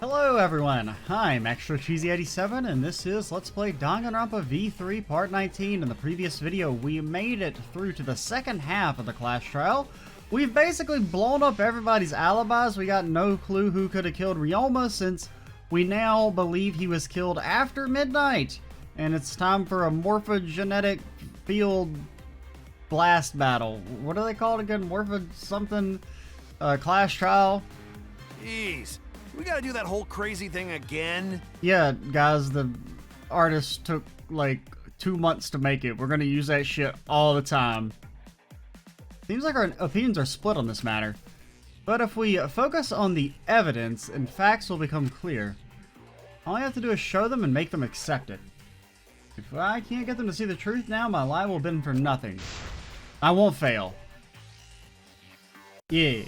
Hello everyone, I'm Extra Cheesy 87 and this is Let's Play Danganronpa V3 Part 19. In the previous video, we made it through to the second half of the class trial. We've basically blown up everybody's alibis. We got no clue who could have killed Ryoma since we now believe he was killed after midnight. And it's time for a morphogenetic field blast battle. What are they called again? Morpho something class trial? Jeez. We gotta do that whole crazy thing again? Yeah, guys, the artist took like 2 months to make it. We're gonna use that shit all the time. Seems like our opinions are split on this matter. But if we focus on the evidence, and facts will become clear. All I have to do is show them and make them accept it. If I can't get them to see the truth now, my lie will bend for nothing. I won't fail. Yeah.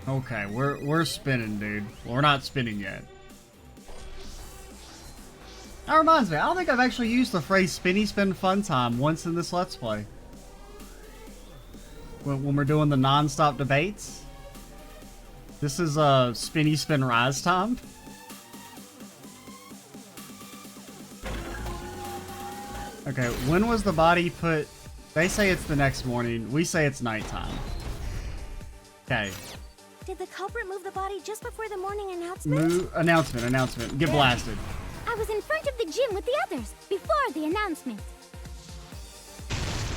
Okay, we're spinning, dude. Well, we're not spinning yet. That reminds me, I don't think I've actually used the phrase spinny spin fun time once in this Let's Play. When we're doing the non-stop debates. This is spinny spin rise time. Okay, when was the body put? They say it's the next morning. We say it's nighttime. Okay. Did the culprit move the body just before the morning announcement? Announcement. Get blasted. I was in front of the gym with the others, before the announcement.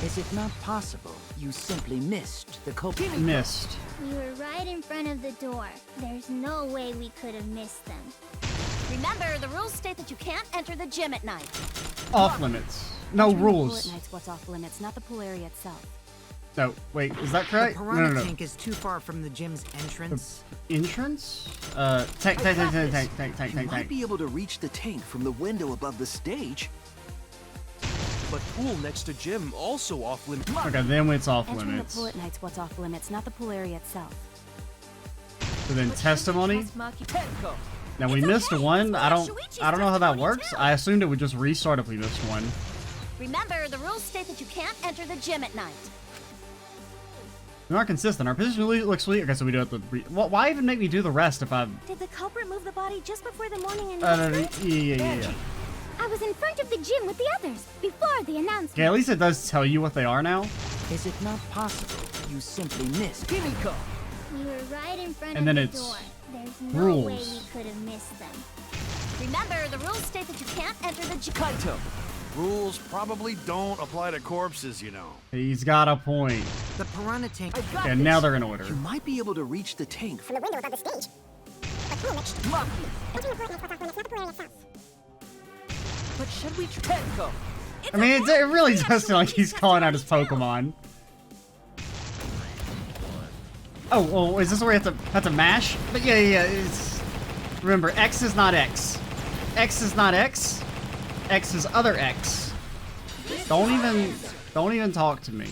Is it not possible you simply missed the culprit? Missed. We were right in front of the door. There's no way we could have missed them. Remember, the rules state that you can't enter the gym at night. Off limits. No rules. Bullet Night's what's off limits, not the pool area itself. No, wait, is that correct? The piranha No. tank is too far from the gym's entrance. Entrance? Tank. You might be able to reach the tank from the window above the stage. But pool next to gym also off limits. Okay, then it's off Entering limits. the pool at night's what's off limits, not the pool area itself. So then testimony? Now we missed one. I don't know how that works. I assumed it would just restart if we missed one. Remember, the rules state that you can't enter the gym at night. We are consistent. Our position looks sweet. Okay, so we do have to. Why even make me do the rest if I? Did the culprit move the body just before the morning announcement? Yeah. I was in front of the gym with the others, before the announcement. Okay, at least it does tell you what they are now. Is it not possible you simply missed? We were right in front And of then the it's door. There's no rules. way we could have missed them. Remember, the rules state that you can't enter the gym. Kaito. Rules probably don't apply to corpses, you know. He's got a point. The piranha tank. Okay, now they're in order. You might be able to reach the tank from the window above the stage. But should we I mean, it really does seem like he's calling out his Pokemon. Oh, is this where you have to mash? But yeah. It's, remember, X is not X. X is not X. X is other X. Don't even talk to me.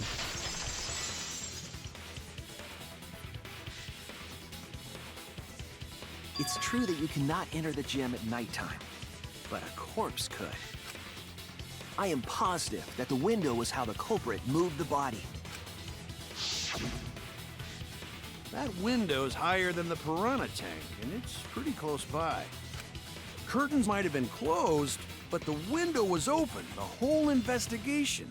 It's true that you cannot enter the gym at nighttime, but a corpse could. I am positive that the window was how the culprit moved the body. That window's higher than the piranha tank, and it's pretty close by. Curtains might have been closed, but the window was open the whole investigation.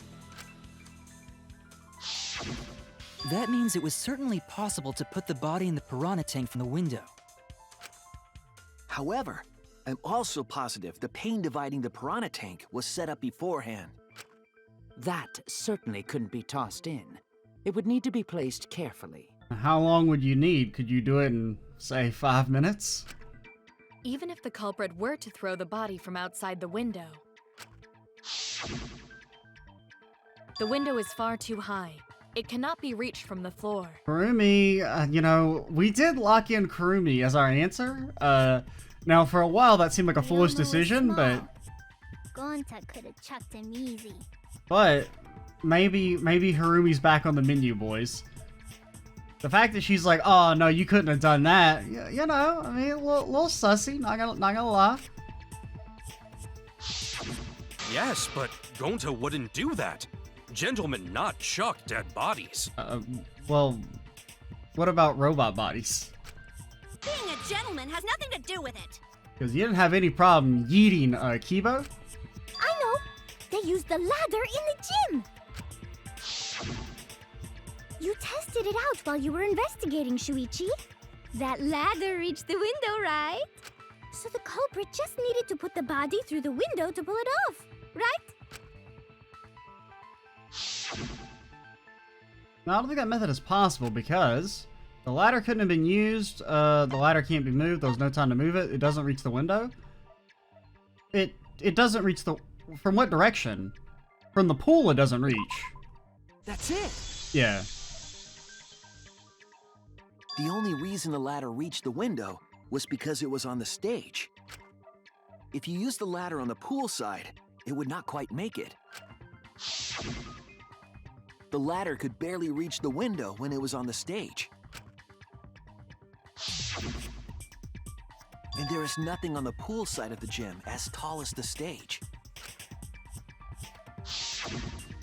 That means it was certainly possible to put the body in the piranha tank from the window. However, I'm also positive the pane dividing the piranha tank was set up beforehand. That certainly couldn't be tossed in. It would need to be placed carefully. How long would you need? Could you do it in, say, 5 minutes? Even if the culprit were to throw the body from outside the window is far too high. It cannot be reached from the floor. Kurumi, you know, we did lock in Kurumi as our answer. Now for a while that seemed like a foolish decision, but Gonta could have chucked him easy. maybe Harumi's back on the menu, boys. The fact that she's like, oh no, you couldn't have done that, you know, I mean, a little sussy, not gonna lie. Yes, but Gonta wouldn't do that. Gentlemen, not chuck dead bodies. Well, what about robot bodies? Being a gentleman has nothing to do with it. Because you didn't have any problem yeeting Kibo. I know! They used the ladder in the gym! You tested it out while you were investigating, Shuichi. That ladder reached the window, right? So the culprit just needed to put the body through the window to pull it off, right? Now, I don't think that method is possible because the ladder couldn't have been used. The ladder can't be moved. There was no time to move it. It doesn't reach the window. It doesn't reach the... From what direction? From the pool, it doesn't reach. That's it. Yeah. The only reason the ladder reached the window was because it was on the stage. If you used the ladder on the pool side, it would not quite make it. The ladder could barely reach the window when it was on the stage. And there is nothing on the pool side of the gym as tall as the stage.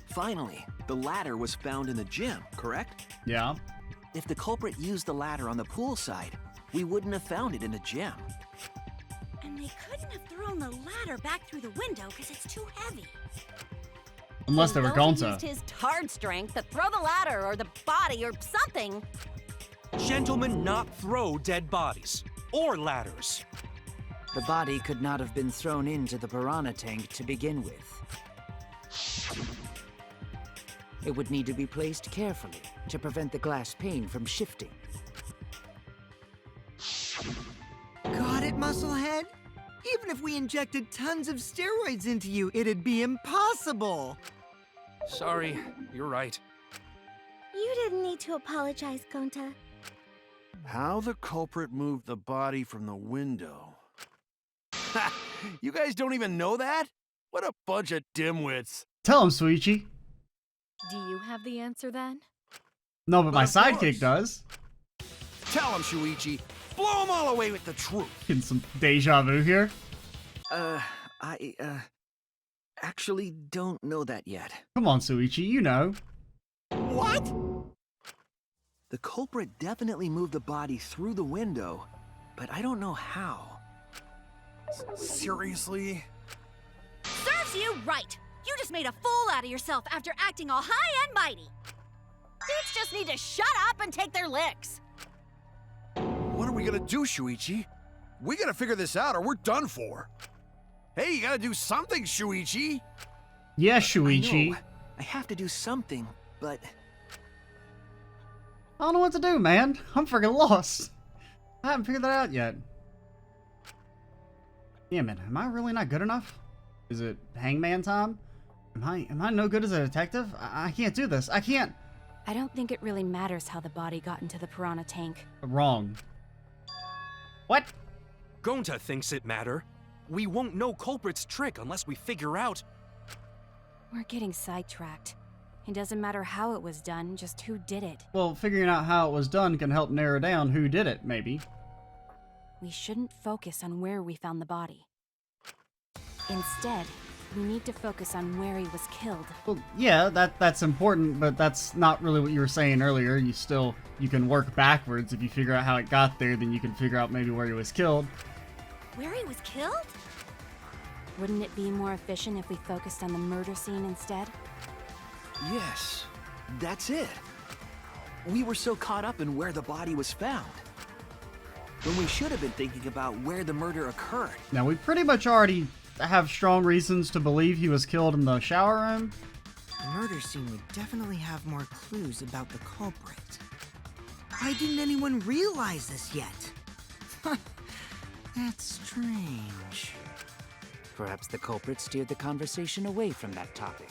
Finally, the ladder was found in the gym, correct? Yeah. If the culprit used the ladder on the pool side, we wouldn't have found it in the gym. And they couldn't have thrown the ladder back through the window because it's too heavy. Unless they were Gonta Gonta. used his hard strength to throw the ladder or the body or something. Gentlemen, not throw dead bodies. Or ladders. The body could not have been thrown into the piranha tank to begin with. It would need to be placed carefully to prevent the glass pane from shifting. Got it, Musclehead? Even if we injected tons of steroids into you, it'd be impossible. Sorry, you're right. You didn't need to apologize, Gonta. How the culprit moved the body from the window. Ha! You guys don't even know that? What a bunch of dimwits. Tell him, Shuichi. Do you have the answer then? No, but my Of sidekick course. does. Tell him, Shuichi. Blow them all away with the truth. Getting some deja vu here. I actually don't know that yet. Come on, Shuichi, you know. What? The culprit definitely moved the body through the window, but I don't know how. Seriously? Serves you right. You just made a fool out of yourself after acting all high and mighty. Dudes just need to shut up and take their licks. What are we gonna do, Shuichi? We gotta figure this out or we're done for. Hey, you gotta do something, Shuichi. Yeah, I Shuichi. know. I have to do something, but I don't know what to do, man. I'm freaking lost. I haven't figured that out yet. Damn it, am I really not good enough? Is it hangman time? Am I no good as a detective? I can't do this. I can't. I don't think it really matters how the body got into the piranha tank. Wrong. What? Gonta thinks it matter. We won't know culprit's trick unless we figure out. We're getting sidetracked. It doesn't matter how it was done, just who did it. Well, figuring out how it was done can help narrow down who did it, maybe. We shouldn't focus on where we found the body. Instead, we need to focus on where he was killed. Well, yeah, that's important, but that's not really what you were saying earlier. You can work backwards. If you figure out how it got there, then you can figure out maybe where he was killed. Where he was killed? Wouldn't it be more efficient if we focused on the murder scene instead? yes, that's it. We were so caught up in where the body was found, when we should have been thinking about where the murder occurred. Now, we pretty much already have strong reasons to believe he was killed in the shower room. The murder scene would definitely have more clues about the culprit. Why didn't anyone realize this yet? That's strange. Perhaps the culprit steered the conversation away from that topic.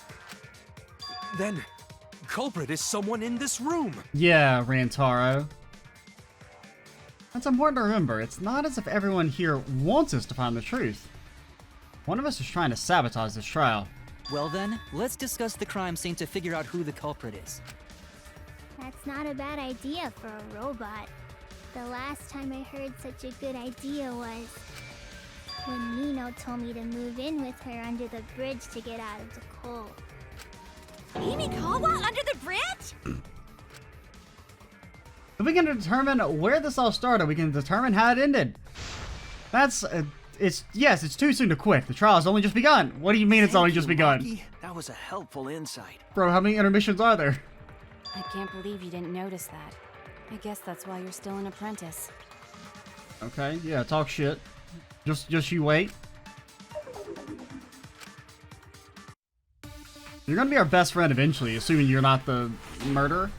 Then, culprit is someone in this room. Yeah, Rantaro. That's important to remember. It's not as if everyone here wants us to find the truth. One of us is trying to sabotage this trial. Well then, let's discuss the crime scene to figure out who the culprit is. That's not a bad idea for a robot. The last time I heard such a good idea was when Nino told me to move in with her under the bridge to get out of the cold. Himikawa under the bridge? If we can determine where this all started, we can determine how it ended. That's, it's too soon to quit. The trial has only just begun. What do you mean it's only just begun? Rocky. That was a helpful insight. Bro, how many intermissions are there? I can't believe you didn't notice that. I guess that's why you're still an apprentice. Okay, yeah, talk shit. Just you wait. You're gonna be our best friend eventually, assuming you're not the murderer.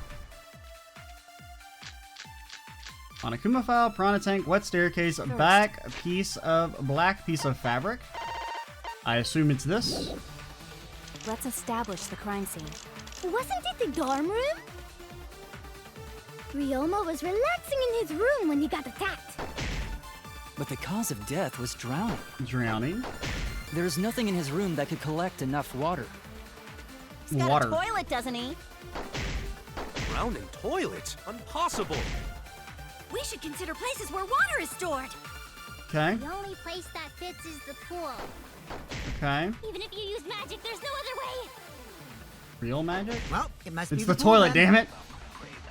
On a Kuma file, piranha tank, wet staircase, back black piece of fabric. I assume it's this. Let's establish the crime scene. Wasn't it the dorm room? Ryoma was relaxing in his room when he got attacked. But the cause of death was drowning. Drowning? There's nothing in his room that could collect enough water. He's got Water. a toilet, doesn't he? Drowning toilet? Impossible. We should consider places where water is stored. Okay, The only place that fits is the pool. okay. Even if you use magic, there's no other way. Real magic? Well, it must It's be the pool toilet, then. damn it!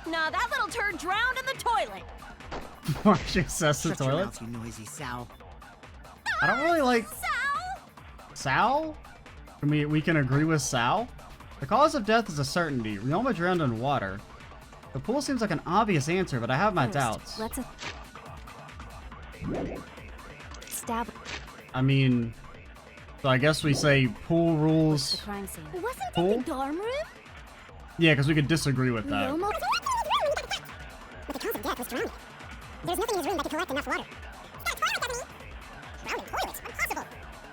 Nah, that little turd drowned in the toilet. Why she access the Shut your toilet? mouth, you noisy sow. I don't really like Sal? Sal? We can agree with Sal? The cause of death is a certainty. Ryoma drowned in water. The pool seems like an obvious answer, but I have my First, doubts. Let's establish I mean, so I guess we say pool the rules. crime scene. Wasn't Pool? it the dorm room? Yeah, because we could disagree with that. Ryoma But the cause of death was drowning. There's nothing in his room that could collect enough water. He's got a toilet, doesn't he? Drowning toilet. Impossible.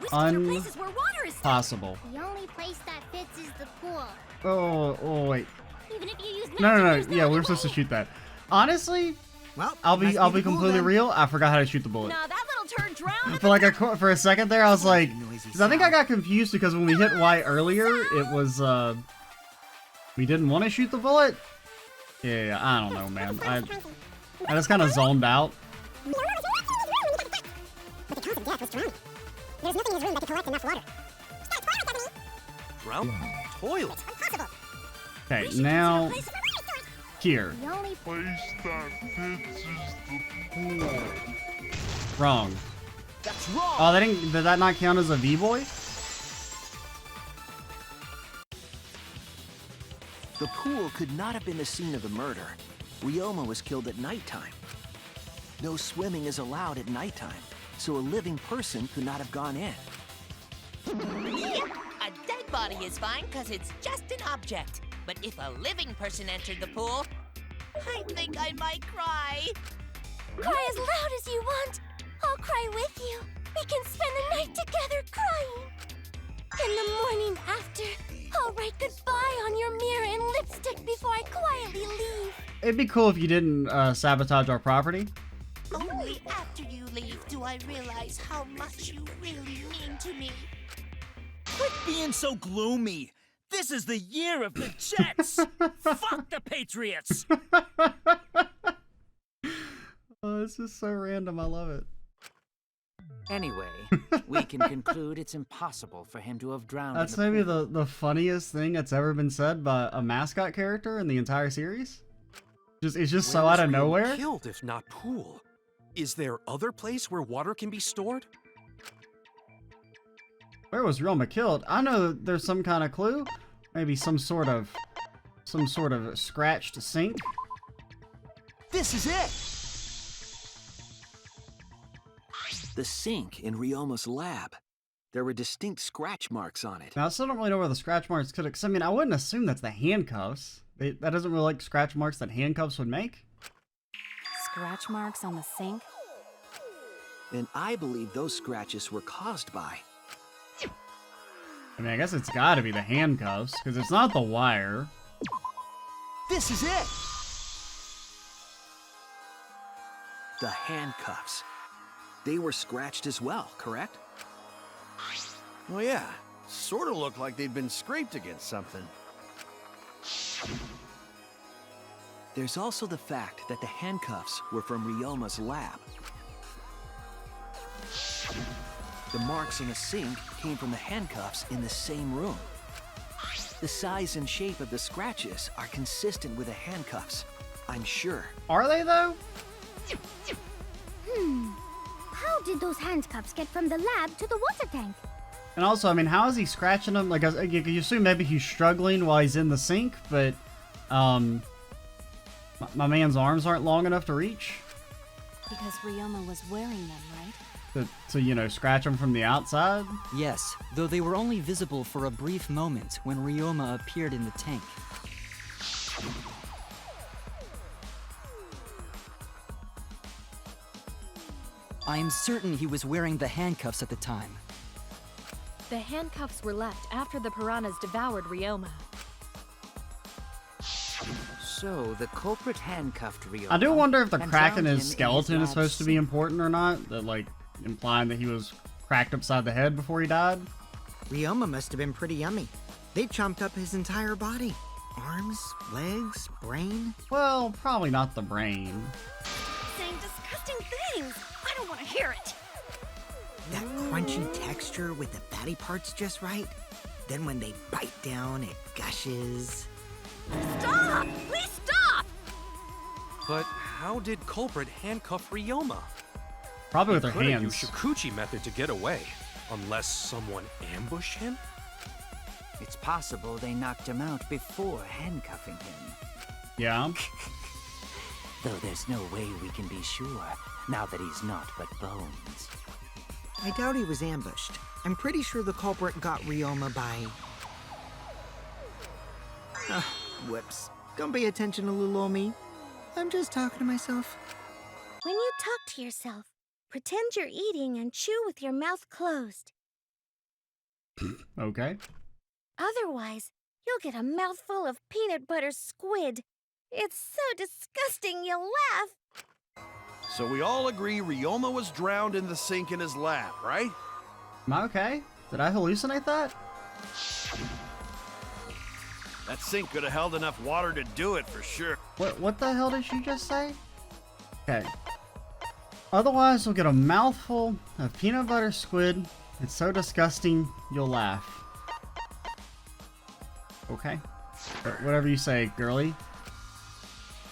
We should consider places where water is stored. Possible. The only place that fits is the pool. Oh, wait. Even if you use magic, No. there's no Yeah, other we're supposed to way. shoot that. Honestly, Well, I'll it be must I'll the be pool completely then. real. I forgot how to shoot the bullet. Nah, that little turd drowned in For like for a second there, I was like, Noisy 'cause I think I sound. got confused because when we hit Y earlier, it was we didn't want to shoot the bullet. Yeah, I don't know, man. I just kind of zoned out. But the cause of death was drowning. There's nothing in his room that could collect enough water. He's got a toilet, doesn't he? Drown? Toilet? Impossible. Okay, We should now consider places where here, The only wrong. That's wrong. Oh, did that not count as a V-boy? The pool could not have been the scene of the murder. Ryoma was killed at nighttime. No swimming is allowed at nighttime, so a living person could not have gone in. Yep, a dead body is fine because it's just an object. But if a living person entered the pool, I think I might cry. cry as loud as you want. I'll cry with you. We can spend the night together crying. In the morning after, I'll write goodbye on your mirror in lipstick before I quietly leave. It'd be cool if you didn't sabotage our property. Only after you leave do I realize how much you really mean to me. Quit being so gloomy. This is the year of the Jets. Fuck the Patriots. Oh, this is so random. I love it. Anyway, we can conclude it's impossible for him to have drowned. That's in the maybe pool. the funniest thing that's ever been said by a mascot character in the entire series. It's just so Where out was of Ryoma nowhere. Killed, if not pool. Is there other place where water can be stored? Where was Ryoma killed? I know there's some kind of clue. Maybe some sort of scratched sink. This is it! The sink in Ryoma's lab. There were distinct scratch marks on it. Now I still don't really know where the scratch marks could. Cause I mean, I wouldn't assume that's the handcuffs. That doesn't really like scratch marks that handcuffs would make. Scratch marks on the sink? And I believe those scratches were caused by... I mean, I guess it's got to be the handcuffs because it's not the wire. This is it! The handcuffs. They were scratched as well, correct? Well, yeah. Sort of looked like they'd been scraped against something. There's also the fact that the handcuffs were from Ryoma's lab. The marks in the sink came from the handcuffs in the same room. The size and shape of the scratches are consistent with the handcuffs, I'm sure. Are they, though? How did those handcuffs get from the lab to the water tank? And also, I mean, how is he scratching them? Like, you assume maybe he's struggling while he's in the sink, but, my man's arms aren't long enough to reach. Because Ryoma was wearing them, right? To, you know, scratch them from the outside? Yes, though they were only visible for a brief moment when Ryoma appeared in the tank. I am certain he was wearing the handcuffs at the time. The handcuffs were left after the piranhas devoured Ryoma. So, the culprit handcuffed Ryoma. I do wonder if the and crack in drowned his him in skeleton is lab's supposed to be important or not. That, like, implying that he was cracked upside the head before he died. Ryoma must have been pretty yummy. They chomped up his entire body. Arms, legs, brain. Well, probably not the brain. Saying disgusting things. I don't want to hear it. That crunchy texture with the fatty parts just right. Then when they bite down, it gushes. Stop! Please stop! But how did culprit handcuff Ryoma? Probably with her Couldn't hands. use Shukuchi method to get away, unless someone ambushed him? It's possible they knocked him out before handcuffing him. Yeah. Though there's no way we can be sure, now that he's not but bones. I doubt he was ambushed. I'm pretty sure the culprit got Ryoma by... whoops. Don't pay attention to little old me. I'm just talking to myself. When you talk to yourself, pretend you're eating and chew with your mouth closed. Okay. Otherwise, you'll get a mouthful of peanut butter squid. It's so disgusting you'll laugh. So we all agree Ryoma was drowned in the sink in his lab, right? Am I okay? Did I hallucinate that? That sink could have held enough water to do it for sure. What the hell did she just say? Okay. Otherwise, you'll get a mouthful of peanut butter squid. It's so disgusting, you'll laugh. Okay. Whatever you say, girly.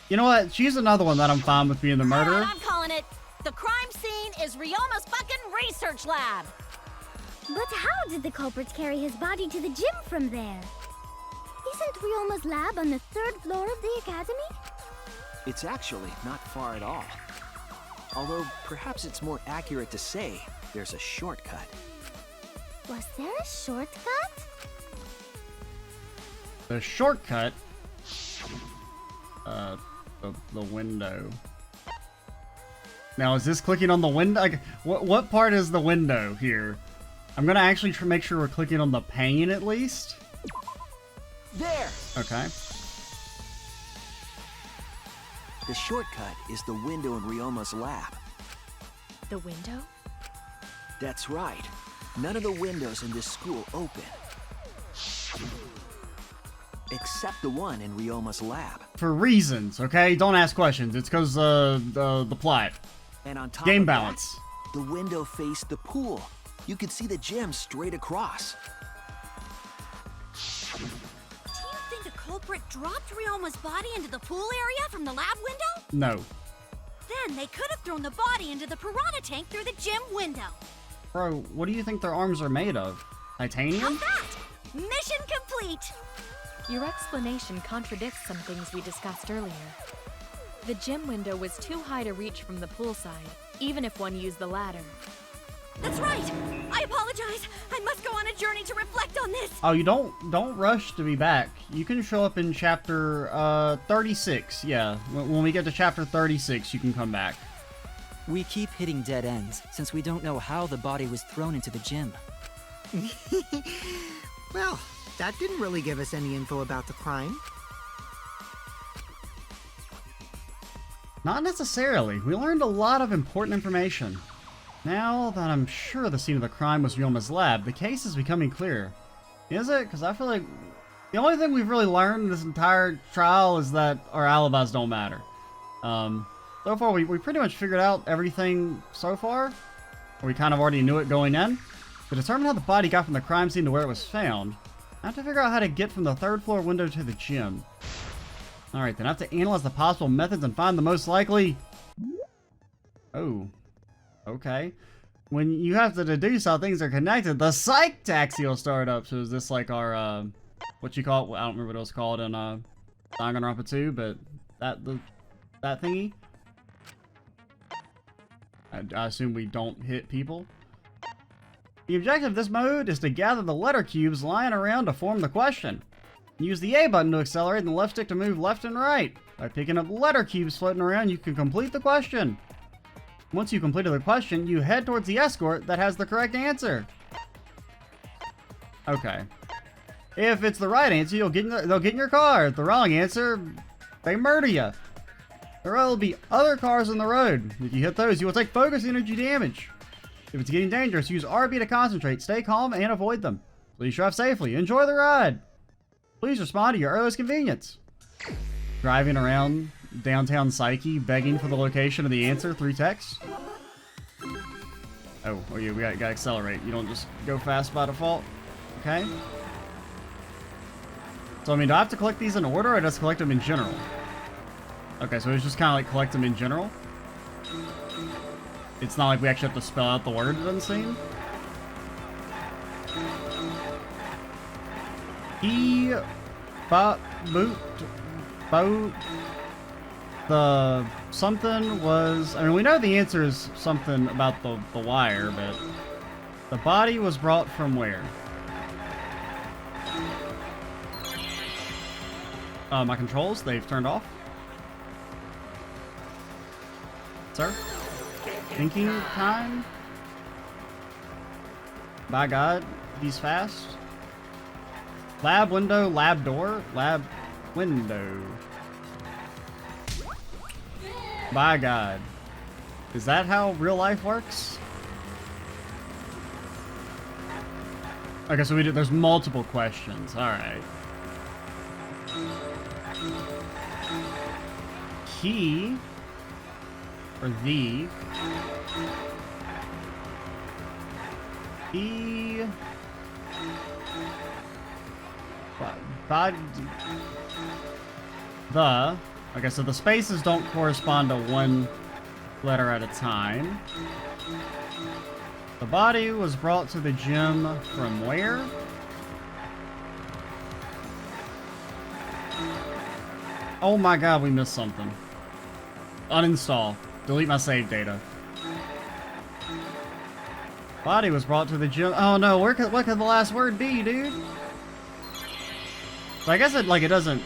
You know what? She's another one that I'm fine with being the murderer. I'm calling it. The crime scene is Ryoma's fucking research lab. But how did the culprits carry his body to the gym from there? Isn't Ryoma's lab on the 3rd floor of the academy? It's actually not far at all. Although, perhaps it's more accurate to say there's a shortcut. Was there a shortcut? The shortcut? The window. Now, is this clicking on the window? Like, what part is the window here? I'm gonna actually make sure we're clicking on the pane at least. There! Okay. The shortcut is the window in Ryoma's lab. The window? That's right. None of the windows in this school open. Except the one in Ryoma's lab. For reasons, okay? Don't ask questions. It's because the plot. And on top Game of balance. That, the window faced the pool. You could see the gym straight across. Do you think the culprit dropped Ryoma's body into the pool area from the lab window? No. Then they could have thrown the body into the piranha tank through the gym window. Bro, what do you think their arms are made of? Titanium? How's that? Mission complete! Your explanation contradicts some things we discussed earlier. The gym window was too high to reach from the poolside, even if one used the ladder. That's right! I apologize! I must go on a journey to reflect on this! Oh, you don't rush to be back. You can show up in chapter 36. Yeah, when we get to chapter 36, you can come back. We keep hitting dead ends, since we don't know how the body was thrown into the gym. Well, that didn't really give us any info about the crime. Not necessarily. We learned a lot of important information. Now that I'm sure the scene of the crime was Ryoma's lab, the case is becoming clearer. Is it? Because I feel like the only thing we've really learned in this entire trial is that our alibis don't matter. So far, we pretty much figured out everything so far. Or we kind of already knew it going in. To determine how the body got from the crime scene to where it was found, I have to figure out how to get from the 3rd floor window to the gym. Alright, then I have to analyze the possible methods and find the most likely... Oh. Okay. When you have to deduce how things are connected, the psych taxi will start up. So is this like our, what you call it? I don't remember what it was called in, Danganronpa 2, but that thingy? I assume we don't hit people. The objective of this mode is to gather the letter cubes lying around to form the question. Use the A button to accelerate and the left stick to move left and right. By picking up letter cubes floating around, you can complete the question. Once you completed the question, you head towards the escort that has the correct answer. Okay. If it's the right answer, they'll get in your car. If the wrong answer, they murder you. There will be other cars on the road. If you hit those, you will take focus energy damage. If it's getting dangerous, use RB to concentrate. Stay calm and avoid them. Please drive safely. Enjoy the ride. Please respond to your earliest convenience. Driving around downtown Psyche, begging for the location of the answer through text. Oh yeah, we gotta accelerate. You don't just go fast by default. Okay. So I mean, do I have to collect these in order or just collect them in general? Okay, so it's just kind of like collect them in general. It's not like we actually have to spell out the word, it doesn't seem. The something was, I mean, we know the answer is something about the wire, but the body was brought from where? My controls, they've turned off. Sir? Thinking time? By God, he's fast. Lab window, lab door, lab window. By God. Is that how real life works? Okay, so there's multiple questions. Alright. Key. Or the. The. The. Okay, so the spaces don't correspond to one letter at a time. The body was brought to the gym from where? Oh my God, we missed something. Uninstall. Delete my save data. Body was brought to the gym. Oh no, what could the last word be, dude? So I guess it doesn't.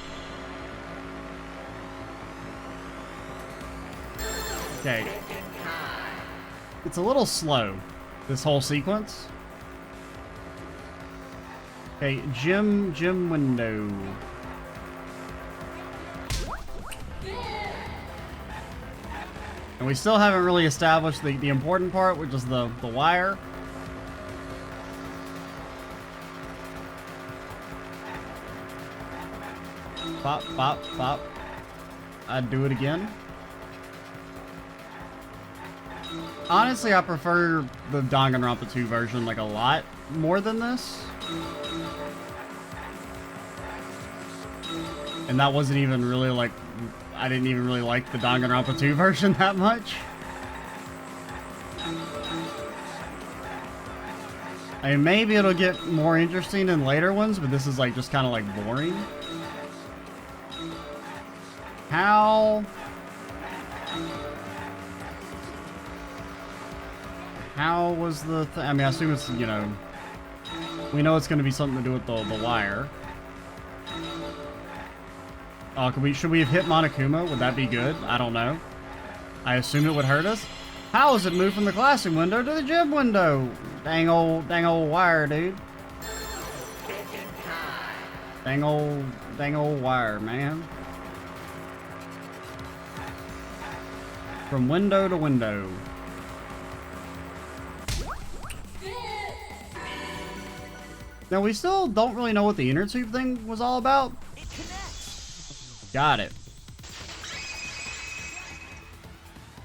Okay. It's a little slow, this whole sequence. Okay, gym window. And we still haven't really established the important part, which is the wire. Pop, pop, pop. I'd do it again. Honestly, I prefer the Danganronpa 2 version like a lot more than this. And that wasn't even really like, I didn't even really like the Danganronpa 2 version that much. I mean, maybe it'll get more interesting in later ones, but this is like just kind of like boring. How was the I mean, I assume it's, you know, we know it's going to be something to do with the wire. Should we have hit Monokuma? Would that be good? I don't know. I assume it would hurt us. How is it moved from the classroom window to the gym window? Dang old wire, dude. Dang old wire, man. From window to window. Now, we still don't really know what the inner tube thing was all about. It connects. Got it.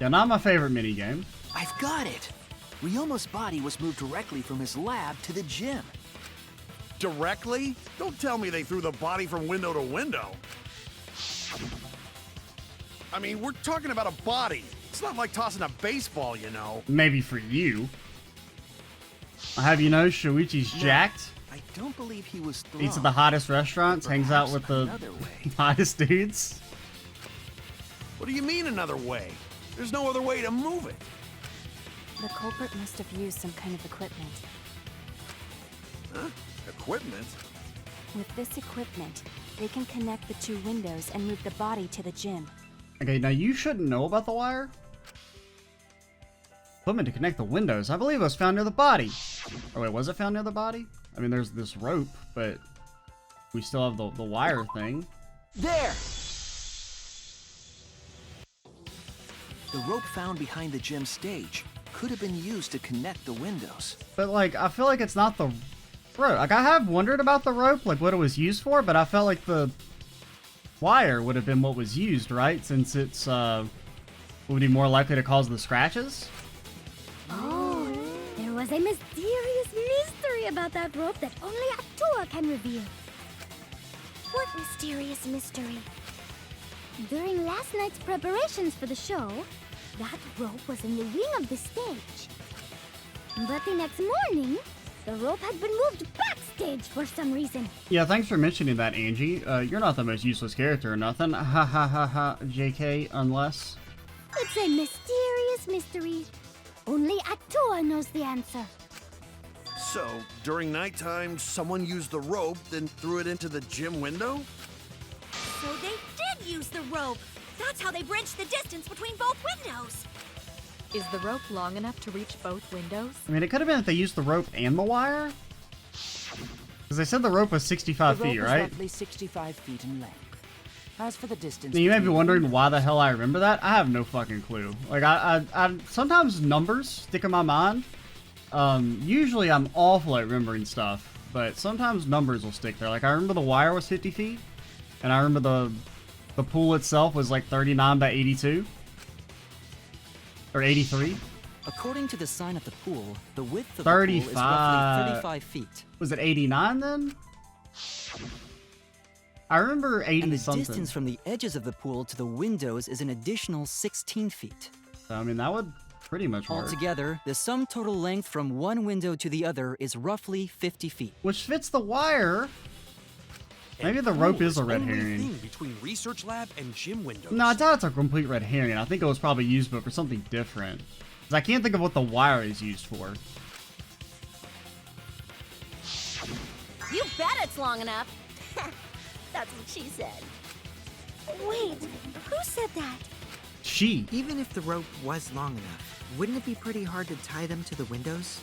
Yeah, not my favorite minigame. I've got it. Ryoma's body was moved directly from his lab to the gym. directly? Don't tell me they threw the body from window to window. I mean, we're talking about a body. It's not like tossing a baseball, you know. Maybe for you. I'll have you know, Shuichi's jacked. I don't believe he was thrown. Eats at the hottest restaurants, hangs out with the hottest dudes. What do you mean another way? There's no other way to move it. The culprit must have used some kind of equipment. Huh? Equipment? With this equipment, they can connect the two windows and move the body to the gym. Okay, now you shouldn't know about the wire. Equipment to connect the windows. I believe it was found near the body. Oh wait, was it found near the body? I mean, there's this rope, but we still have the wire thing. There! The rope found behind the gym stage could have been used to connect the windows. But like, I feel like it's not the rope. Like, I have wondered about the rope, like what it was used for, but I felt like the wire would have been what was used, right? Since it's would be more likely to cause the scratches. Oh, there was a mysterious mystery about that rope that only Atua can reveal. What mysterious mystery? During last night's preparations for the show, that rope was in the wing of the stage. But the next morning, the rope had been moved backstage for some reason. Yeah, thanks for mentioning that, Angie. You're not the most useless character or nothing. Ha ha ha ha, JK, unless... It's a mysterious mystery. Only Atua knows the answer. So, during nighttime, someone used the rope, then threw it into the gym window? So they did use the rope. That's how they bridged the distance between both windows. Is the rope long enough to reach both windows? I mean, it could have been if they used the rope and the wire. Because they said the rope was 65 the rope feet, was right? roughly 65 feet in length. As for the distance... Now, you may be between wondering windows- why the hell I remember that. I have no fucking clue. Like, I sometimes numbers stick in my mind. Usually I'm awful at remembering stuff, but sometimes numbers will stick there. Like, I remember the wire was 50 feet, and I remember the pool itself was like 39 by 82. Or 83. According to the sign of the pool, the width of 35. the pool is roughly 35 feet. Was it 89 then? I remember 80 And the something. distance from the edges of the pool to the windows is an additional 16 feet. So, I mean, that would pretty much work. Altogether, the sum total length from one window to the other is roughly 50 feet. Which fits the wire. Maybe the And rope pool is a red only herring. thing between research lab and gym windows. No, I doubt it's a complete red herring. I think it was probably used but for something different. Because I can't think of what the wire is used for. You bet it's long enough. That's what she said. Wait, who said that? She. Even if the rope was long enough, wouldn't it be pretty hard to tie them to the windows?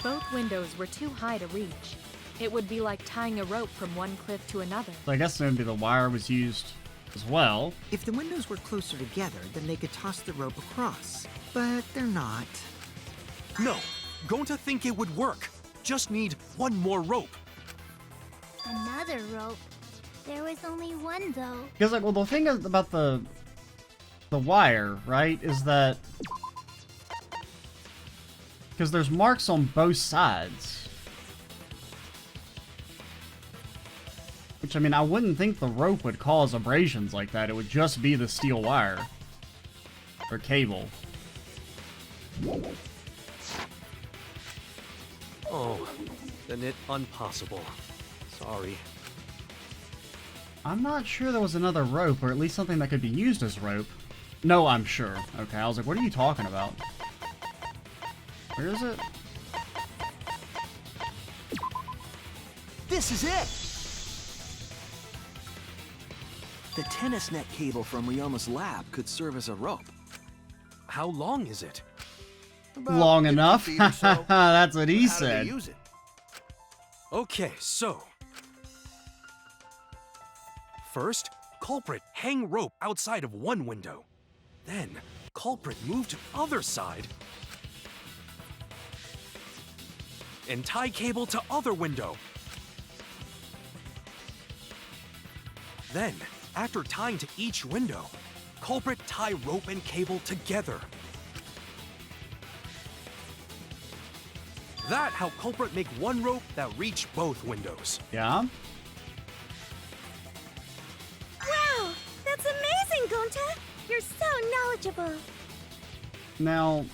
Both windows were too high to reach. It would be like tying a rope from one cliff to another. So I guess maybe the wire was used as well. If the windows were closer together, then they could toss the rope across. But they're not. No, Gonta think it would work. Just need one more rope. Another rope. There was only one, though. Because, like, well, the thing is about the wire, right, is that... Because there's marks on both sides. Which, I mean, I wouldn't think the rope would cause abrasions like that. It would just be the steel wire. Or cable. Oh, then it impossible. Sorry. I'm not sure there was another rope, or at least something that could be used as rope. No, I'm sure. Okay, I was like, what are you talking about? Where is it? This is it! The tennis net cable from Ryoma's lab could serve as a rope. How long is it? Long enough? That's what he How do said. they use it? Okay, so... First, culprit hang rope outside of one window. Then, culprit move to other side. And tie cable to other window. Then, after tying to each window, culprit tie rope and cable together. That how culprit make one rope that reached both windows. Yeah? Wow! That's amazing, Gonta! You're so knowledgeable. Now,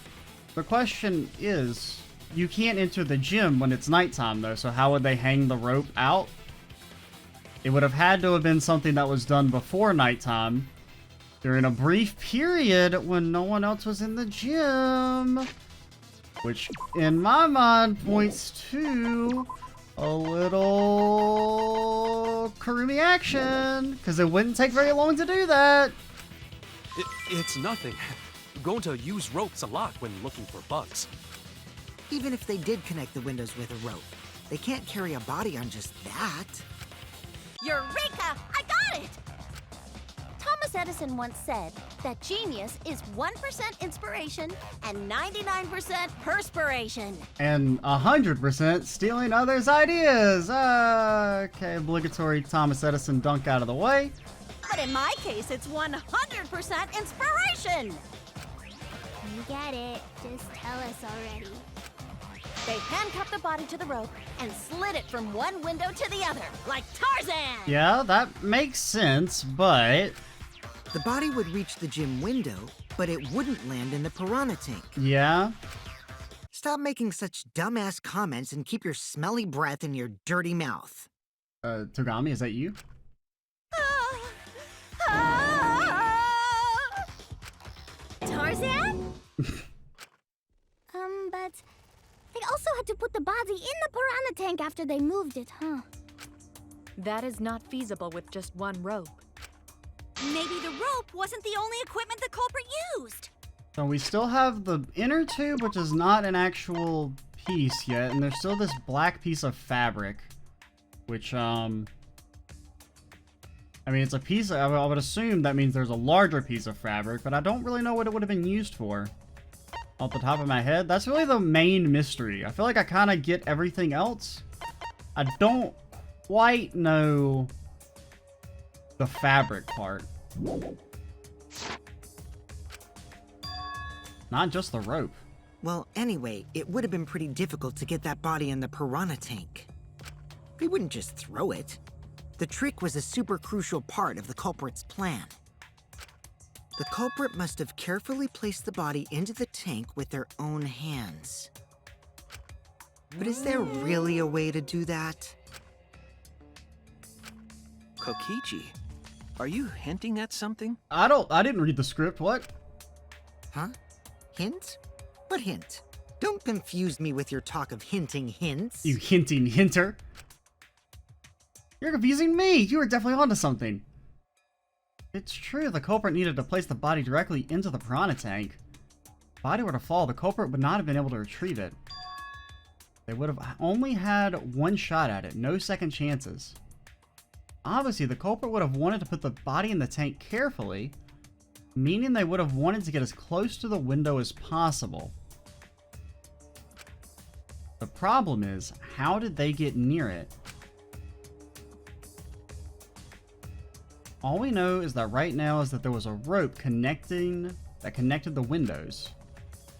the question is, you can't enter the gym when it's nighttime though, so how would they hang the rope out? It would have had to have been something that was done before nighttime, during a brief period when no one else was in the gym. Which, in my mind, points to a little Kurumi action, because it wouldn't take very long to do that. It's nothing. Gonta use ropes a lot when looking for bugs. Even if they did connect the windows with a rope, they can't carry a body on just that. Eureka! I got it! Thomas Edison once said that genius is 1% inspiration and 99% perspiration. And 100% stealing others' ideas. Okay, obligatory Thomas Edison dunk out of the way. But in my case, it's 100% inspiration! You get it. Just tell us already. They handcuffed the body to the rope and slid it from one window to the other, like Tarzan! Yeah, that makes sense, but... The body would reach the gym window, but it wouldn't land in the piranha tank. Yeah? Stop making such dumbass comments and keep your smelly breath in your dirty mouth. Togami, is that you? Tarzan? But they also had to put the body in the piranha tank after they moved it, huh? That is not feasible with just one rope. Maybe the rope wasn't the only equipment the culprit used. So we still have the inner tube, which is not an actual piece yet, and there's still this black piece of fabric, which, I mean, it's a piece, I would assume that means there's a larger piece of fabric, but I don't really know what it would have been used for. Off the top of my head, that's really the main mystery. I feel like I kind of get everything else. I don't quite know the fabric part. Not just the rope. Well, anyway, it would have been pretty difficult to get that body in the piranha tank. They wouldn't just throw it. The trick was a super crucial part of the culprit's plan. The culprit must have carefully placed the body into the tank with their own hands. But is there really a way to do that? Kokichi, are you hinting at something? I didn't read the script, what? Huh? Hint? What hint? Don't confuse me with your talk of hinting hints. You hinting hinter. You're confusing me! You were definitely onto something. It's true, the culprit needed to place the body directly into the piranha tank. If the body were to fall, the culprit would not have been able to retrieve it. They would have only had one shot at it, no second chances. Obviously, the culprit would have wanted to put the body in the tank carefully, meaning they would have wanted to get as close to the window as possible. The problem is, how did they get near it? All we know is that right now is that there was a rope that connected the windows.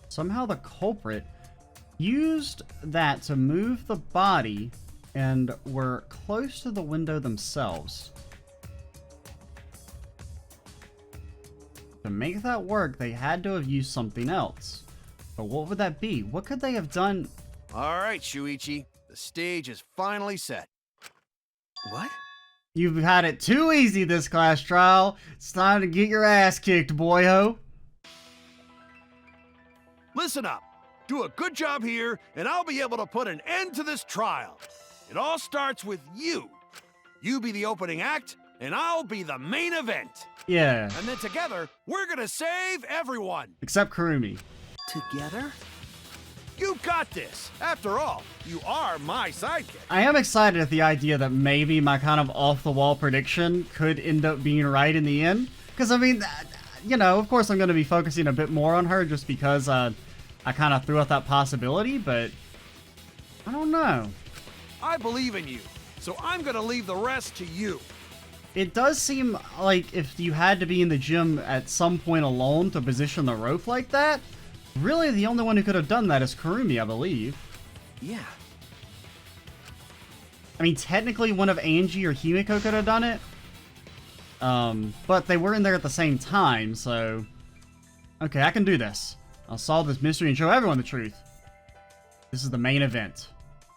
Somehow the culprit used that to move the body and were close to the window themselves. To make that work, they had to have used something else. But what would that be? What could they have done? All right, Shuichi. The stage is finally set. What? You've had it too easy this class trial. It's time to get your ass kicked, boy-ho. Listen up. Do a good job here, and I'll be able to put an end to this trial. It all starts with you. You be the opening act, and I'll be the main event. Yeah. And then together, we're gonna save everyone. Except Kurumi. Together? You got this. After all, you are my sidekick. I am excited at the idea that maybe my kind of off-the-wall prediction could end up being right in the end. Because, I mean, you know, of course I'm going to be focusing a bit more on her just because I kind of threw out that possibility, but I don't know. I believe in you, so I'm gonna leave the rest to you. It does seem like if you had to be in the gym at some point alone to position the rope like that, really the only one who could have done that is Kurumi, I believe. Yeah. I mean, technically one of Angie or Himiko could have done it. But they were in there at the same time, so... Okay, I can do this. I'll solve this mystery and show everyone the truth. This is the main event.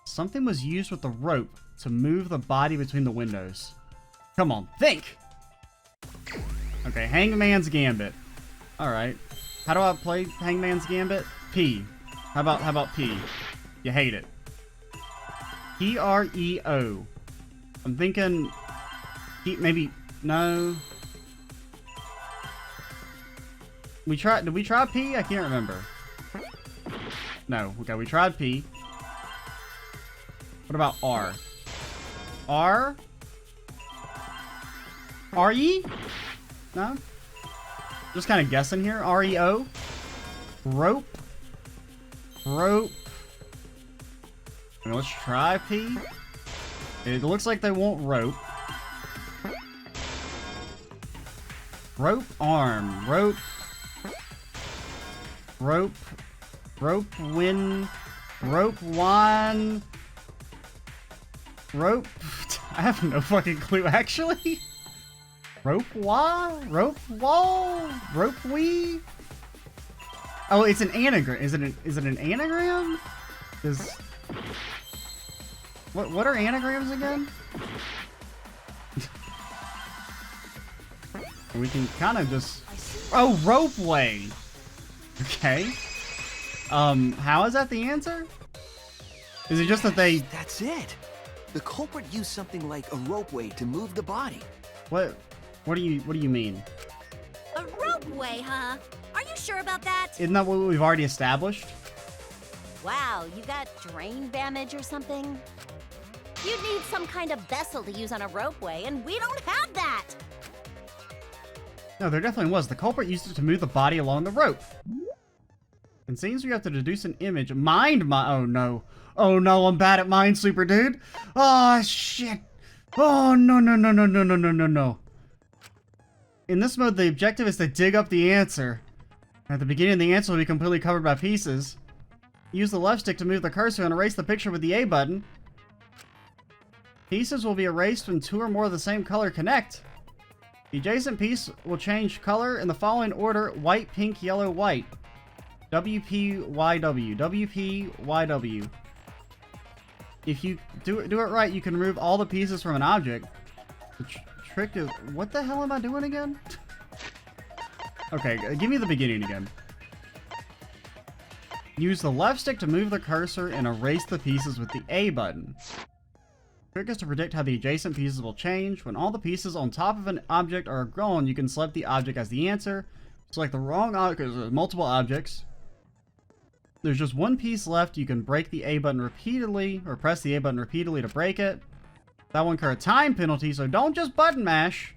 Something was used with the rope to move the body between the windows. Come on, think! Okay, Hangman's Gambit. Alright. How do I play Hangman's Gambit? P. How about P? You hate it. P-R-E-O. I'm thinking... maybe... No. Did we try P? I can't remember. No. Okay, we tried P. What about R? R? R-E? No? Just kind of guessing here. R-E-O? Rope? Rope? I mean, let's try P. It looks like they want rope. Rope arm. Rope. Rope. Rope win. Rope wine. Rope. I have no fucking clue, actually. Rope wall? Rope wall? Rope wee? Oh, it's an anagram. Is it an anagram? What are anagrams again? We can kind of just... Oh, ropeway! Okay. How is that the answer? Is it just that they... That's it! The culprit used something like a ropeway to move the body. What do you mean? A ropeway, huh? Are you sure about that? Isn't that what we've already established? Wow, you got drain damage or something? You'd need some kind of vessel to use on a ropeway, and we don't have that! No, there definitely was. The culprit used it to move the body along the rope. It seems we have to deduce an image. Oh no. Oh no, I'm bad at Minesweeper, dude. Oh shit. Oh no. In this mode, the objective is to dig up the answer. At the beginning, the answer will be completely covered by pieces. Use the left stick to move the cursor and erase the picture with the A button. Pieces will be erased when two or more of the same color connect. The adjacent piece will change color in the following order: white, pink, yellow, white. WPYW. WPYW. If you do it right, you can remove all the pieces from an object. The trick is... What the hell am I doing again? Okay, give me the beginning again. Use the left stick to move the cursor and erase the pieces with the A button. The trick is to predict how the adjacent pieces will change. When all the pieces on top of an object are gone, you can select the object as the answer. Select the wrong object because there's multiple objects. There's just one piece left. You can break the A button repeatedly, or press the A button repeatedly to break it. That will incur a time penalty, so don't just button mash.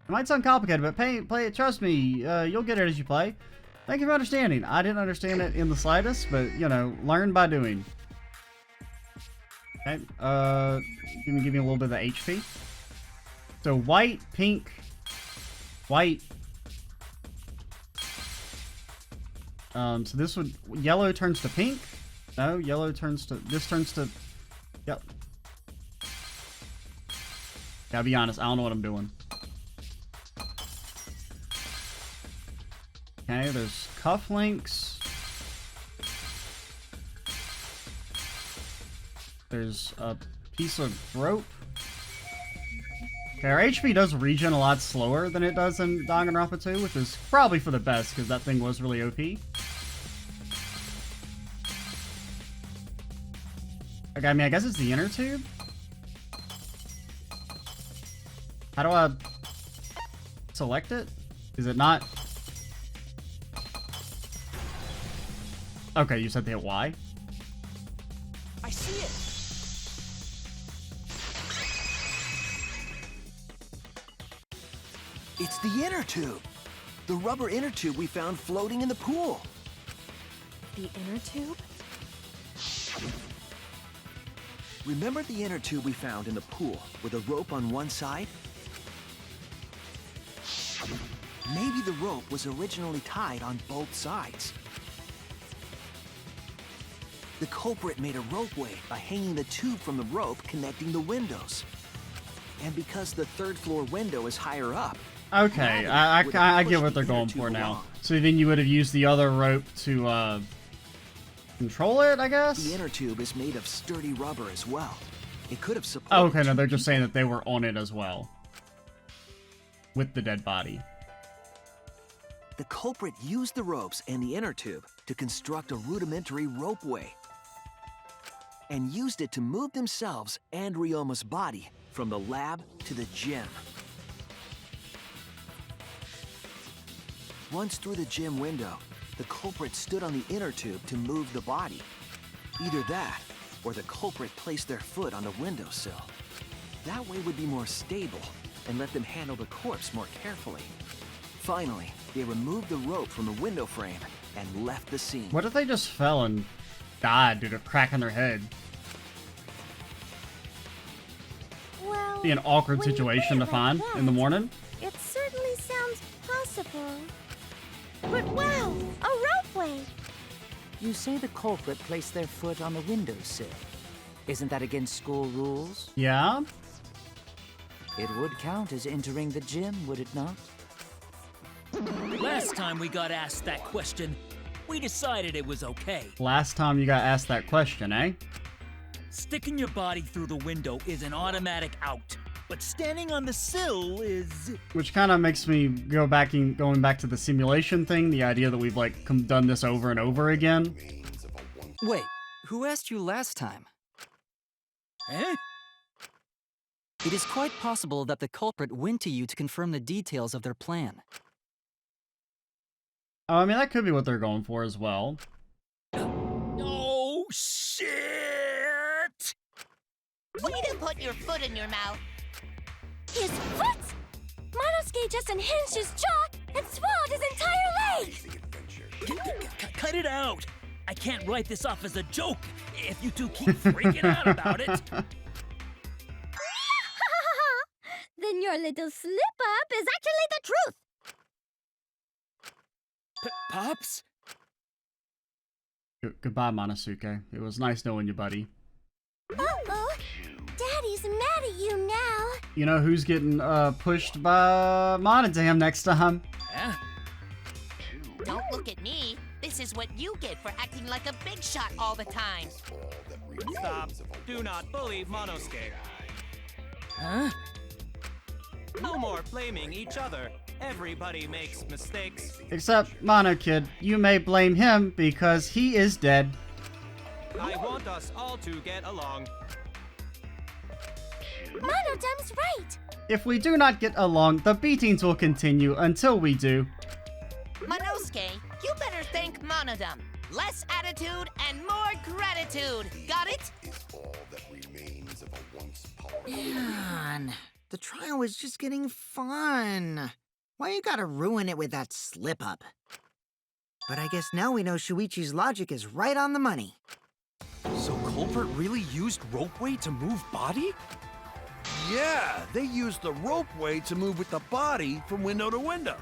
It might sound complicated, but play it. Trust me, you'll get it as you play. Thank you for understanding. I didn't understand it in the slightest, but, you know, learn by doing. Okay, give me a little bit of the HP. So white, pink, white. So this would... Yellow turns to pink. No, yellow turns to... This turns to... Yep. Gotta be honest, I don't know what I'm doing. Okay, there's cufflinks. There's a piece of rope. Okay, our HP does regen a lot slower than it does in Danganronpa 2, which is probably for the best, because that thing was really OP. Okay, I mean, I guess it's the inner tube? How do I select it? Is it not? Okay, you said to hit Y? I see it! It's the inner tube! The rubber inner tube we found floating in the pool! The inner tube? Remember the inner tube we found in the pool with a rope on one side? Maybe the rope was originally tied on both sides. The culprit made a ropeway by hanging the tube from the rope connecting the windows. And because the third floor window is higher up. Okay, I get what they're going for now. So then you would have used the other rope to control it, I guess? The inner tube is made of sturdy rubber as well. It could have supported. Oh, okay, no, they're just saying that they were on it as well. With the dead body. The culprit used the ropes and the inner tube to construct a rudimentary ropeway. And used it to move themselves and Ryoma's body from the lab to the gym. Once through the gym window, the culprit stood on the inner tube to move the body. Either that, or the culprit placed their foot on the windowsill. That way would be more stable and let them handle the corpse more carefully. Finally, they removed the rope from the window frame and left the scene. What if they just fell and died due to a crack in their head? Well, Be an awkward situation to find in the morning. It certainly sounds possible. But wow, a ropeway! You say the culprit placed their foot on the windowsill. Isn't that against school rules? Yeah? It would count as entering the gym, would it not? Last time we got asked that question, we decided it was okay. Last time you got asked that question, eh? Sticking your body through the window is an automatic out, but standing on the sill is... Which kind of makes me going back to the simulation thing, the idea that we've like done this over and over again. Wait, who asked you last time? Eh? It is quite possible that the culprit went to you to confirm the details of their plan. Oh, I mean, that could be what they're going for as well. Oh, shit! Way to put your foot in your mouth. His foot! Monosuke just unhinged his jaw and swallowed his entire leg! Cut it out! I can't write this off as a joke if you two keep freaking out about it. Then your little slip-up is actually the truth! Pops? Goodbye, Monosuke. It was nice knowing you, buddy. Uh-oh! Daddy's mad at you now! You know who's getting pushed by Monodam next time? Yeah. Don't look at me. This is what you get for acting like a big shot all the time. Stop. Do not bully Monosuke. Huh? No more blaming each other. Everybody makes mistakes. Except, Mono Kid, you may blame him because he is dead. I want us all to get along. Monodam's right! If we do not get along, the beatings will continue until we do. Monosuke, you better thank Monodam. Less attitude and more gratitude. Got it? Man, the trial was just getting fun. Why you gotta ruin it with that slip-up? But I guess now we know Shuichi's logic is right on the money. So culprit really used ropeway to move body? Yeah, they used the ropeway to move with the body from window to window.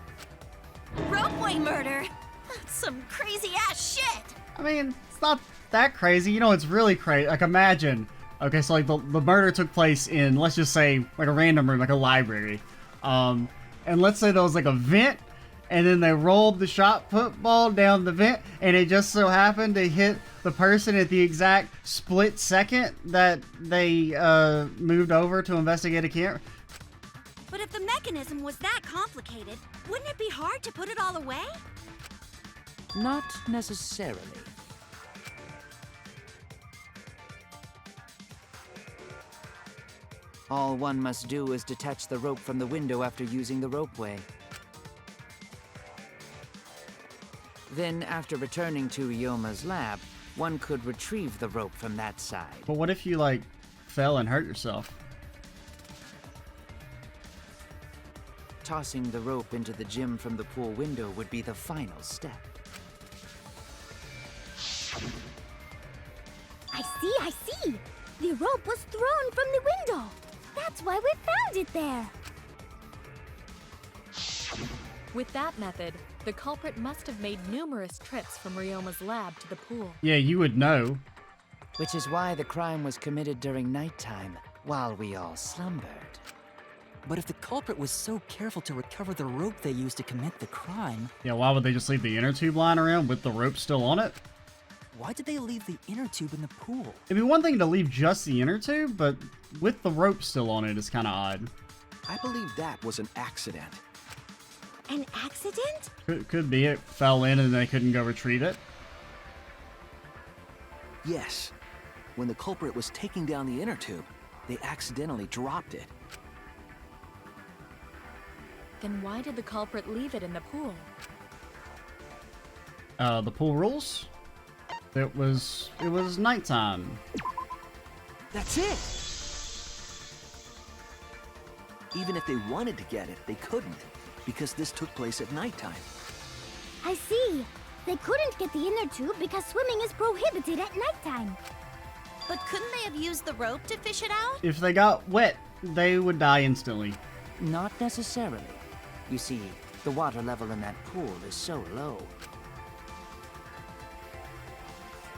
Ropeway murder? That's some crazy-ass shit! I mean, it's not that crazy. You know, it's really crazy. Like, imagine. Okay, so, like, the murder took place in, let's just say, like, a random room, like a library. And let's say there was, like, a vent, and then they rolled the shot football down the vent, and it just so happened to hit the person at the exact split second that they moved over to investigate a camera. But if the mechanism was that complicated, wouldn't it be hard to put it all away? Not necessarily. All one must do is detach the rope from the window after using the ropeway. Then, after returning to Ryoma's lab, one could retrieve the rope from that side. But what if you, like, fell and hurt yourself? Tossing the rope into the gym from the pool window would be the final step. I see! The rope was thrown from the window! That's why we found it there! With that method, the culprit must have made numerous trips from Ryoma's lab to the pool. Yeah, you would know. Which is why the crime was committed during nighttime, while we all slumbered. But if the culprit was so careful to recover the rope they used to commit the crime... Yeah, why would they just leave the inner tube lying around with the rope still on it? Why did they leave the inner tube in the pool? It'd be one thing to leave just the inner tube, but with the rope still on it is kind of odd. I believe that was an accident. An accident? Could be it fell in and they couldn't go retrieve it. Yes. When the culprit was taking down the inner tube, they accidentally dropped it. Then why did the culprit leave it in the pool? The pool rules? It was nighttime. That's it! Even if they wanted to get it, they couldn't, because this took place at nighttime. I see. They couldn't get the inner tube because swimming is prohibited at nighttime. But couldn't they have used the rope to fish it out? If they got wet, they would die instantly. Not necessarily. You see, the water level in that pool is so low.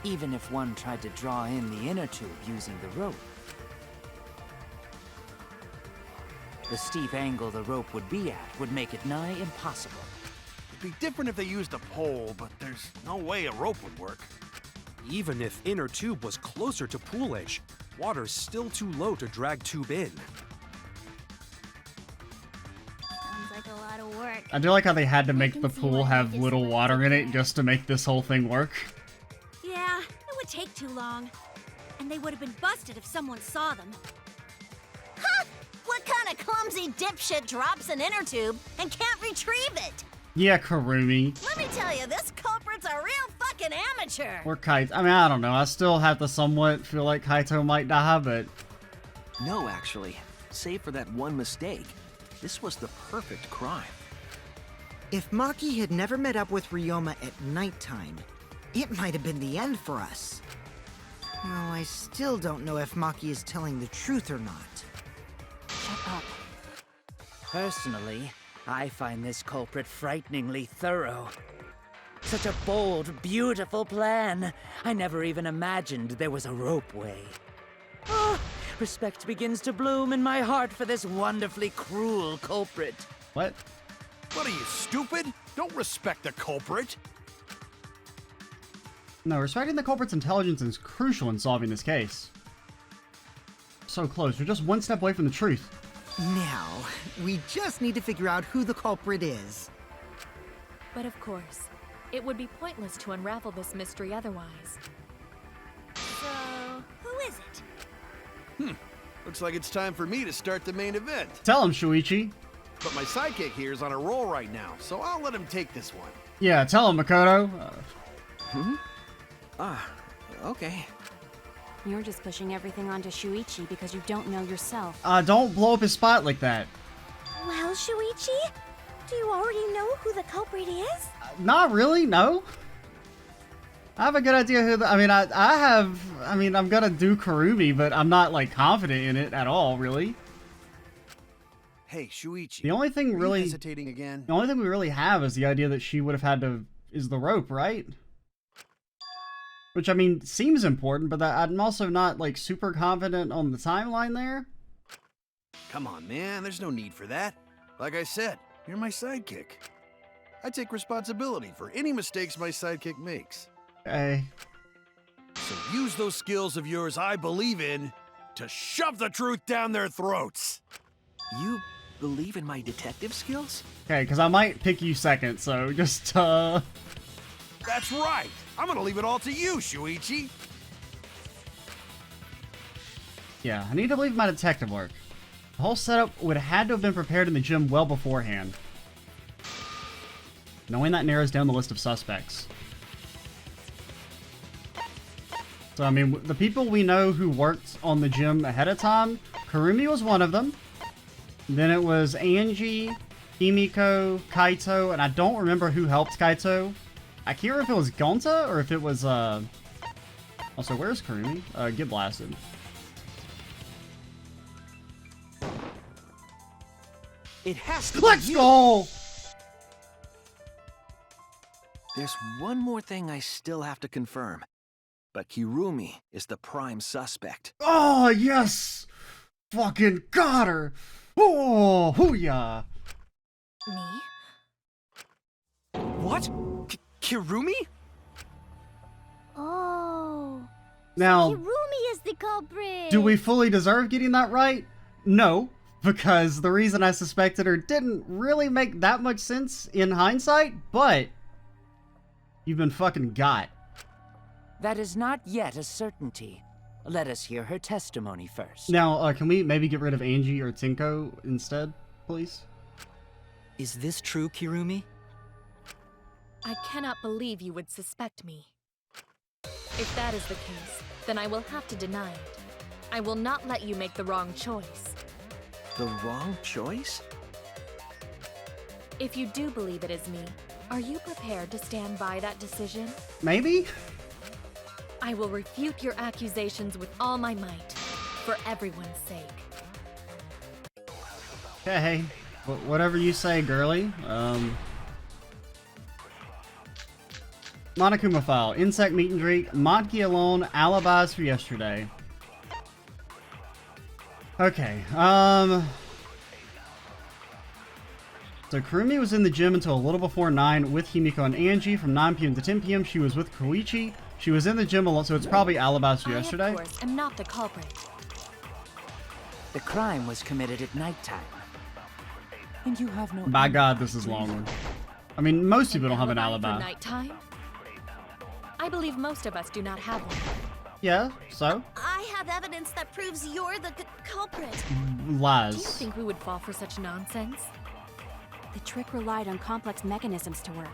Even if one tried to draw in the inner tube using the rope, the steep angle the rope would be at would make it nigh impossible. It'd be different if they used a pole, but there's no way a rope would work. Even if inner tube was closer to pool edge, water's still too low to drag tube in. Sounds like a lot of work. I do like how they had to make the pool have little water in it just to make this whole thing work. Yeah, it would take too long. And they would have been busted if someone saw them. Huh! What kind of clumsy dipshit drops an inner tube and can't retrieve it? Yeah, Karumi. Let me tell you, this culprit's a real fucking amateur. Or Kaito. I mean, I don't know. I still have to somewhat feel like Kaito might die, but... No, actually. Save for that one mistake, this was the perfect crime. If Maki had never met up with Ryoma at nighttime, it might have been the end for us. Well, I still don't know if Maki is telling the truth or not. Shut up. Personally, I find this culprit frighteningly thorough. Such a bold, beautiful plan. I never even imagined there was a ropeway. Oh, respect begins to bloom in my heart for this wonderfully cruel culprit. What? What are you, stupid? Don't respect the culprit. No, respecting the culprit's intelligence is crucial in solving this case. So close. We're just one step away from the truth. Now, we just need to figure out who the culprit is. But of course, it would be pointless to unravel this mystery otherwise. So, who is it? Looks like it's time for me to start the main event. Tell him, Shuichi. But my sidekick here is on a roll right now, so I'll let him take this one. Yeah, tell him, Makoto. Okay. You're just pushing everything onto Shuichi because you don't know yourself. Don't blow up his spot like that. Well, Shuichi, do you already know who the culprit is? Not really, no. I have a good idea who the... I mean, I'm gonna do Karumi, but I'm not, like, confident in it at all, really. Hey, Shuichi. The only thing are you really... hesitating again? The only thing we really have is the idea that she would have had to... is the rope, right? Which, I mean, seems important, but I'm also not, like, super confident on the timeline there. Come on, man. There's no need for that. Like I said, you're my sidekick. I take responsibility for any mistakes my sidekick makes. Okay. So use those skills of yours I believe in to shove the truth down their throats. You believe in my detective skills? Okay, because I might pick you second, so just, That's right. I'm gonna leave it all to you, Shuichi. Yeah, I need to believe my detective work. The whole setup would have had to have been prepared in the gym well beforehand. Knowing that narrows down the list of suspects. So, I mean, the people we know who worked on the gym ahead of time, Karumi was one of them. Then it was Angie, Himiko, Kaito, and I don't remember who helped Kaito. I can't remember if it was Gonta or if it was, Also, where's Karumi? Get blasted. It has to Let's be you. go! There's one more thing I still have to confirm. But Kirumi is the prime suspect. Oh, yes! Fucking got her! Oh, hoo-yah! Me? What? Kirumi? Oh. Now, Kirumi is the culprit. do we fully deserve getting that right? No, because the reason I suspected her didn't really make that much sense in hindsight, but you've been fucking got. That is not yet a certainty. Let us hear her testimony first. Now, can we maybe get rid of Angie or Tinko instead, please? Is this true, Kirumi? I cannot believe you would suspect me. If that is the case, then I will have to deny it. I will not let you make the wrong choice. The wrong choice? If you do believe it is me, are you prepared to stand by that decision? Maybe? I will refute your accusations with all my might, for everyone's sake. Okay, whatever you say, girly. Monokuma file, insect meet and greet, Modki alone, alibis for yesterday. Okay, so Kurumi was in the gym until a little before 9 with Himiko and Angie. From 9 p.m. to 10 p.m. she was with Koichi. She was in the gym alone, so it's probably alibis for yesterday. I, of course, am not the culprit. The crime was committed at nighttime. And you have no... By God, this is long one. I mean, most people don't have an alibi. For nighttime? I believe most of us do not have one. Yeah, so? I have evidence that proves you're the culprit. Lies. Do you think we would fall for such nonsense? The trick relied on complex mechanisms to work.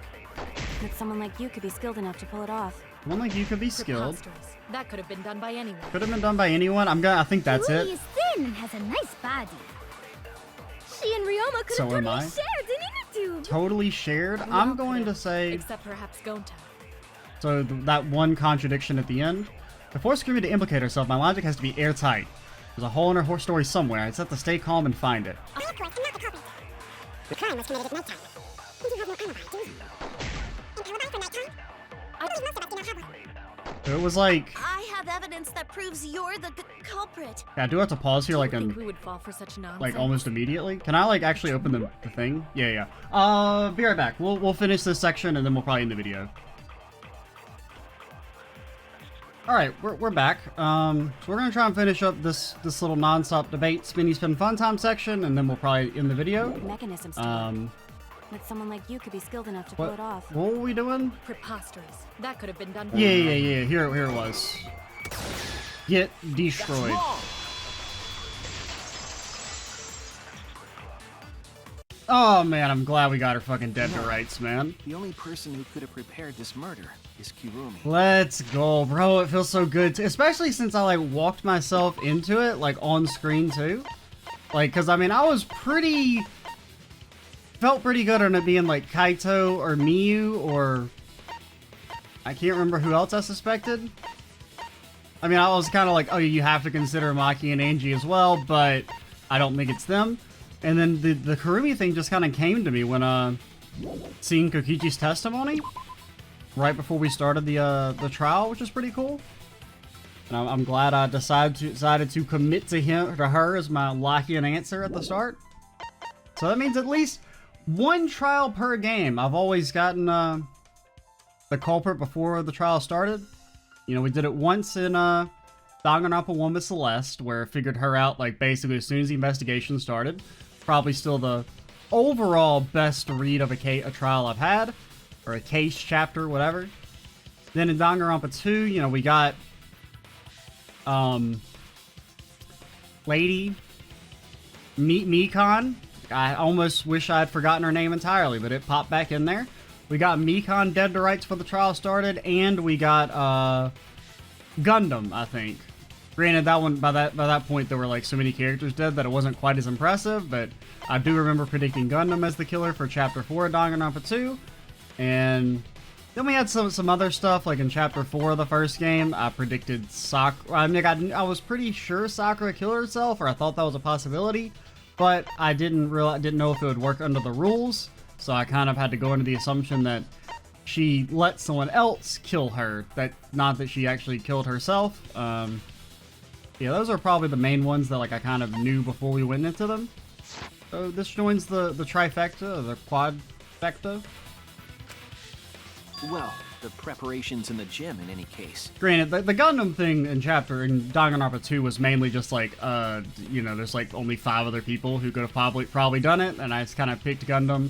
But someone like you could be skilled enough to pull it off. One like you could be skilled. That could have been done by anyone. Could have been done by anyone. I think that's Kirumi it. is thin and has a nice body. She and Ryoma could have totally shared an inner tube. Totally shared? I'm going to say... Except perhaps Gonta. So that one contradiction at the end. To force Kirumi to implicate herself, my logic has to be airtight. There's a hole in her story somewhere. I just have to stay calm and find it. The crime was committed at nighttime. You do have no alibi, do you? An alibi for nighttime? I believe most of us do not have one. It was like... I have evidence that proves you're the culprit. Yeah, I do have to pause here, like, we would fall for such nonsense? like almost immediately. Can I, like, actually open the thing? Yeah. Be right back. We'll finish this section and then we'll probably end the video. Alright, we're back. So we're gonna try and finish up this little non-stop debate, spinny spin fun time section, and then we'll probably end the video. Mechanisms that someone like you could be skilled enough to pull it off. What were we doing? Preposterous. That could have been done by Yeah. Here it was. Get destroyed. Oh man, I'm glad we got her fucking dead to rights, man. The only person who could have prepared this murder is Kirumi. Let's go, bro. It feels so good, especially since I like walked myself into it, like on screen too. Like, cause I mean, I was felt pretty good on it being like Kaito or Miyu or I can't remember who else I suspected. I mean, I was kind of like, oh, you have to consider Maki and Angie as well, but I don't think it's them. And then the Kurumi thing just kind of came to me when seeing Kokichi's testimony right before we started the trial, which is pretty cool. And I'm glad I decided to commit to her as my lock-in answer at the start. So that means at least one trial per game. I've always gotten the culprit before the trial started. You know, we did it once in Danganronpa 1 with Celeste, where I figured her out like basically as soon as the investigation started. Probably still the overall best read of a trial I've had, or a case chapter, whatever. Then in Danganronpa 2, you know, we got Lady Mikan. I almost wish I had forgotten her name entirely, but it popped back in there. We got Mikan dead to rights before the trial started, and we got Gundam, I think. Granted, that one by that point there were like so many characters dead that it wasn't quite as impressive, but I do remember predicting Gundam as the killer for Chapter 4 of Danganronpa 2, and then we had some other stuff like in Chapter 4 of the first game. I predicted Sakura. I mean, I was pretty sure Sakura killed herself, or I thought that was a possibility, but I didn't know if it would work under the rules, so I kind of had to go into the assumption that she let someone else kill her. Not that she actually killed herself. Yeah, those are probably the main ones that like I kind of knew before we went into them. So this joins the trifecta, or the quadfecta. Well, the preparations in the gym in any case. Granted, the Gundam thing in Danganronpa 2 was mainly just like, you know, there's like only 5 other people who could have probably done it, and I just kind of picked Gundam.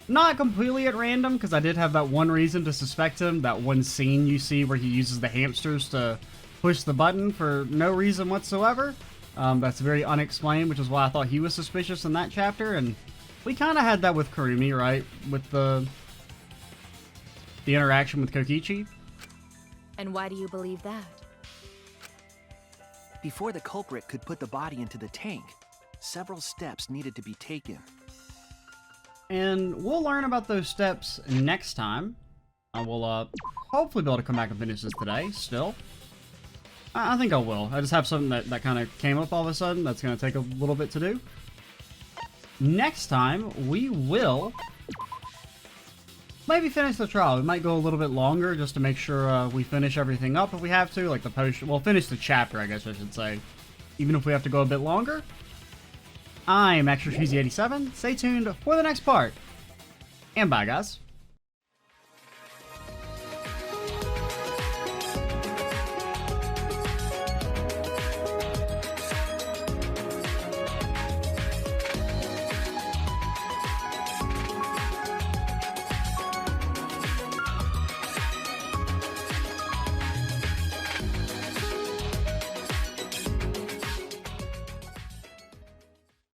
Not completely at random, because I did have that one reason to suspect him, that one scene you see where he uses the hamsters to push the button for no reason whatsoever. That's very unexplained, which is why I thought he was suspicious in that chapter, and we kind of had that with Kurumi, right? With the interaction with Kokichi. And why do you believe that? Before the culprit could put the body into the tank, several steps needed to be taken. And we'll learn about those steps next time. I will hopefully be able to come back and finish this today, still. I think I will. I just have something that kind of came up all of a sudden that's going to take a little bit to do. Next time, we will maybe finish the trial. We might go a little bit longer just to make sure we finish everything up if we have to. Like the post, well, finish the chapter, I guess I should say. Even if we have to go a bit longer. I'm Extra Cheesy 87. Stay tuned for the next part. And bye, guys.